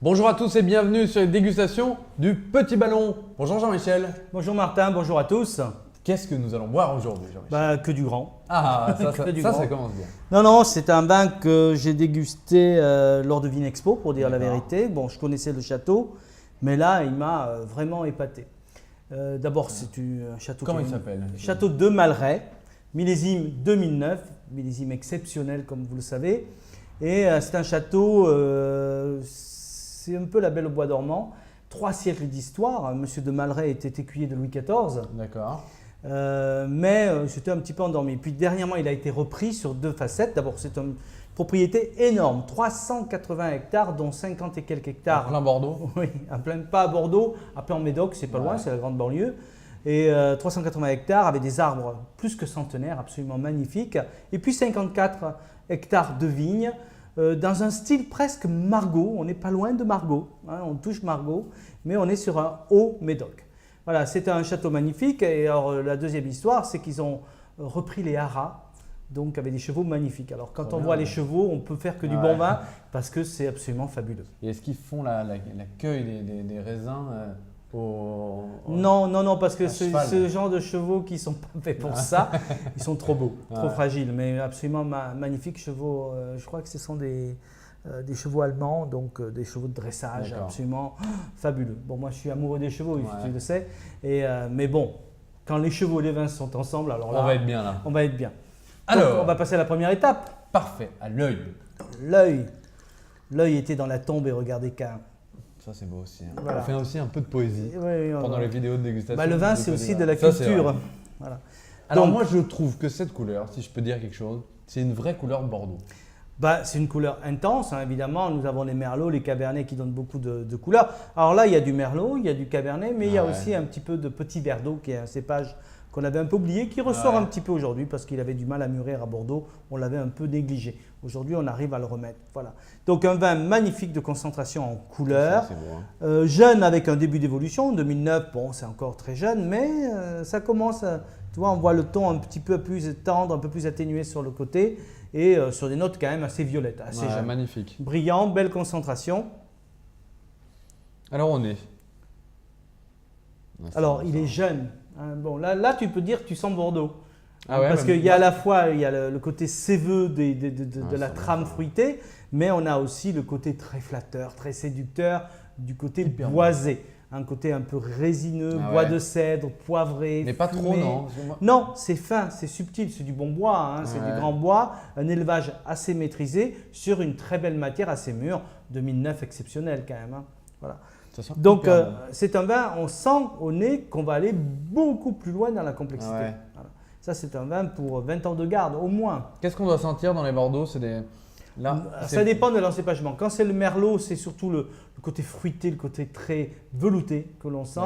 Bonjour à tous et bienvenue sur les dégustations du Petit Ballon. Bonjour Jean-Michel. Bonjour Martin, bonjour à tous. Qu'est-ce que nous allons boire aujourd'hui Jean-Michel? Que du grand. Ah, ça grand. commence bien. Non, c'est un vin que j'ai dégusté lors de Vinexpo, pour dire la vérité. Bon, je connaissais le château, mais là, il m'a vraiment épaté. D'abord, c'est un château… Comment il s'appelle? Château de Malray, millésime 2009, millésime exceptionnel comme vous le savez. Et c'est un château, c'est un peu la Belle au bois dormant. 3 siècles d'histoire. Monsieur de Malray était écuyer de Louis XIV. D'accord. Mais c'était un petit peu endormi. Puis dernièrement, il a été repris sur 2 facettes. D'abord, c'est une propriété énorme, 380 hectares, dont 50 et quelques hectares. En plein Bordeaux? Oui, pas à Bordeaux, un peu en Médoc, c'est pas loin, c'est la grande banlieue. Et 380 hectares avec des arbres plus que centenaires, absolument magnifiques. Et puis 54 hectares de vignes. Dans un style presque Margaux, on n'est pas loin de Margaux, hein, on touche Margaux, mais on est sur un haut Médoc. Voilà, c'est un château magnifique. Et alors, la deuxième histoire, c'est qu'ils ont repris les haras, donc avec des chevaux magnifiques. Alors quand on voit les chevaux, on peut faire que du bon vin parce que c'est absolument fabuleux. Et est-ce qu'ils font la cueille des raisins Non, parce que ce genre de chevaux qui ne sont pas faits pour ça, ils sont trop beaux, trop fragiles, mais absolument magnifiques chevaux. Je crois que ce sont des chevaux allemands, donc des chevaux de dressage absolument fabuleux. Bon, moi je suis amoureux des chevaux, tu le sais, mais bon, quand les chevaux et les vins sont ensemble, alors là, on va être bien là. On va être bien. Alors, donc, on va passer à la première étape. Parfait, à l'œil. L'œil était dans la tombe et regardez qu'un… Ça c'est beau aussi. Hein. Voilà. On fait aussi un peu de poésie pendant les vidéos de dégustation. Le vin c'est aussi de la culture. Voilà. Alors moi je trouve que cette couleur, si je peux dire quelque chose, c'est une vraie couleur Bordeaux. C'est une couleur intense, hein, évidemment. Nous avons les merlots, les cabernets qui donnent beaucoup de couleurs. Alors là, il y a du merlot, il y a du cabernet, mais il y a aussi un petit peu de petit verre d'eau qui est un cépage qu'on avait un peu oublié, qui ressort un petit peu aujourd'hui parce qu'il avait du mal à mûrir à Bordeaux. On l'avait un peu négligé. Aujourd'hui, on arrive à le remettre. Voilà. Donc un vin magnifique de concentration en couleur. C'est beau, hein. Jeune avec un début d'évolution. 2009, bon, c'est encore très jeune, mais ça commence, tu vois, on voit le ton un petit peu plus tendre, un peu plus atténué sur le côté et sur des notes quand même assez violettes, assez jeunes. Magnifique. Brillant, belle concentration. Alors on est. Alors il est jeune. Hein. Bon, là, tu peux dire que tu sens Bordeaux. Parce qu'il y a à la fois le côté séveux de la trame fruitée, mais on a aussi le côté très flatteur, très séducteur du côté boisé. Un côté un peu résineux, bois de cèdre, poivré, mais pas fumé. trop, non? Non, c'est fin, c'est subtil, c'est du bon bois, hein, c'est du grand bois, un élevage assez maîtrisé sur une très belle matière assez mûre, 2009 exceptionnel quand même. Hein. Voilà. Donc c'est un vin, on sent au nez qu'on va aller beaucoup plus loin dans la complexité. Voilà. Ça c'est un vin pour 20 ans de garde au moins. Qu'est-ce qu'on doit sentir dans les Bordeaux? Ça dépend de l'encépagement. Quand c'est le merlot, c'est surtout le côté fruité, le côté très velouté que l'on sent.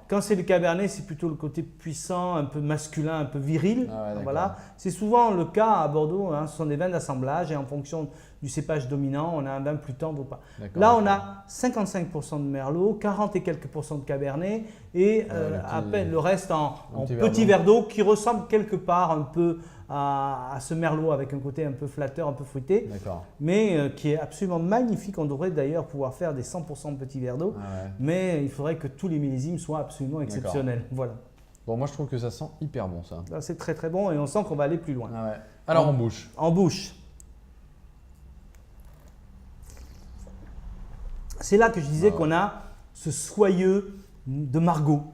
Quand c'est le cabernet, c'est plutôt le côté puissant, un peu masculin, un peu viril. Voilà. C'est souvent le cas à Bordeaux. Hein. Ce sont des vins d'assemblage et en fonction du cépage dominant, on a un vin plus tendre ou pas. Là, on a 55% de merlot, 40 et quelques % de cabernet et à peine le reste en petit verre d'eau qui ressemble quelque part un peu à ce merlot avec un côté un peu flatteur, un peu fruité, mais qui est absolument magnifique. On devrait d'ailleurs pouvoir faire des 100% de petits verres d'eau, mais il faudrait que tous les millésimes soient absolument exceptionnels. Voilà. Bon, moi je trouve que ça sent hyper bon ça. C'est très très bon et on sent qu'on va aller plus loin. Alors en bouche. En bouche. C'est là que je disais qu'on a ce soyeux de Margaux.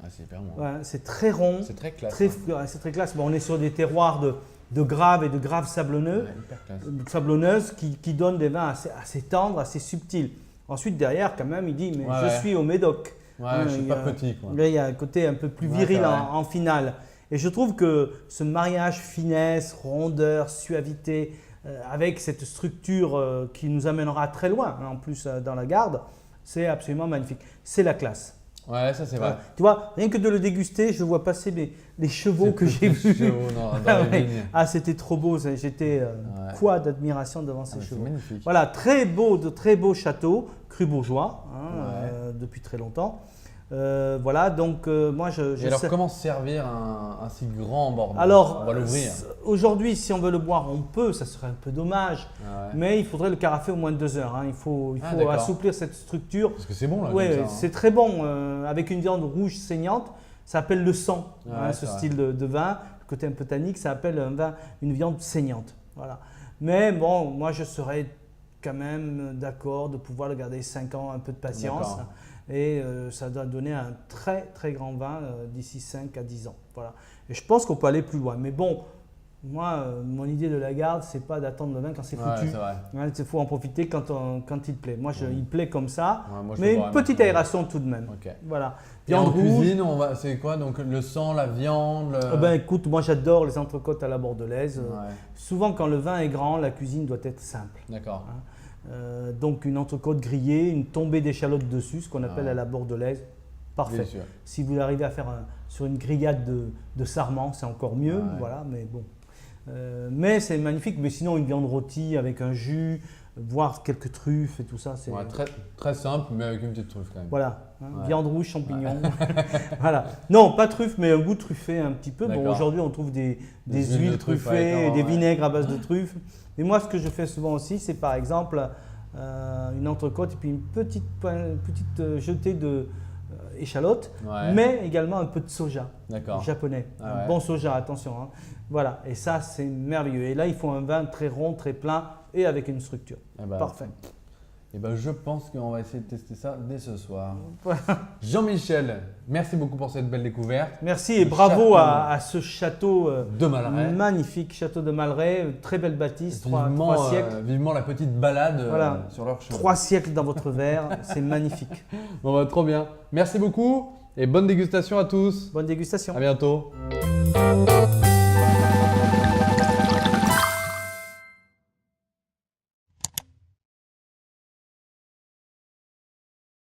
C'est hyper bon. C'est très rond. C'est très classe. C'est très classe. Bon, on est sur des terroirs de graves et de graves sablonneuses qui donnent des vins assez tendres, assez subtils. Ensuite, derrière, quand même, il dit mais je suis au Médoc. Je suis pas petit. Quoi. Là, il y a un côté un peu plus viril en finale. Et je trouve que ce mariage finesse, rondeur, suavité, avec cette structure qui nous amènera très loin, en plus dans la garde, c'est absolument magnifique. C'est la classe. Ouais, ça c'est vrai. Tu vois, rien que de le déguster, je vois passer les chevaux que j'ai vus. C'était trop beau. J'étais quoi d'admiration devant ces chevaux. Magnifique. Voilà, très beau château, cru bourgeois, depuis très longtemps. Voilà, donc moi Et alors, comment servir un si grand Bordeaux? Alors, on va l'ouvrir. Aujourd'hui, si on veut le boire, on peut, ça serait un peu dommage, mais il faudrait le carafer au moins de 2 heures. Hein. Il faut assouplir cette structure. Parce que c'est bon là. Oui, comme ça, c'est très bon, avec une viande rouge saignante, ça s'appelle le sang, ce style de vin. Le côté un peu tannique, ça s'appelle une viande saignante. Voilà. Mais bon, moi je serais quand même d'accord de pouvoir le garder 5 ans, un peu de patience. Et ça doit donner un très très grand vin d'ici 5 à 10 ans. Voilà. Et je pense qu'on peut aller plus loin. Mais bon, moi, mon idée de la garde, c'est pas d'attendre le vin quand c'est foutu. Il faut en profiter quand il plaît. Moi, il plaît comme ça, mais une petite aération tout de même. Voilà. Viande rouge. Cuisine, c'est quoi? Donc le sang, la viande écoute, moi j'adore les entrecôtes à la bordelaise. Souvent, quand le vin est grand, la cuisine doit être simple. D'accord. Donc une entrecôte grillée, une tombée d'échalotes dessus, ce qu'on appelle à la bordelaise, parfait. Si vous arrivez à faire sur une grillade de sarment, c'est encore mieux, voilà, mais bon. Mais c'est magnifique, mais sinon une viande rôtie avec un jus, voire quelques truffes et tout ça. C'est très, très simple, mais avec une petite truffe quand même. Voilà, viande rouge, champignons. Voilà. Non, pas truffe, mais un goût truffé un petit peu. Bon, aujourd'hui, on trouve des huiles truffées, des vinaigres à base de truffes. Et moi, ce que je fais souvent aussi, c'est par exemple une entrecôte et puis une petite jetée de échalote, mais également un peu de soja japonais. Un bon soja, attention. Hein. Voilà, et ça, c'est merveilleux. Et là, il faut un vin très rond, très plein et avec une structure. Parfait. Et je pense qu'on va essayer de tester ça dès ce soir. Jean-Michel, merci beaucoup pour cette belle découverte. Merci et bravo à ce château de Malray. Magnifique château de Malray, très belle bâtisse, 3 siècles. Vivement la petite balade sur leur chemin. 3 siècles dans votre verre, c'est magnifique. Bon, trop bien. Merci beaucoup et bonne dégustation à tous. Bonne dégustation. À bientôt.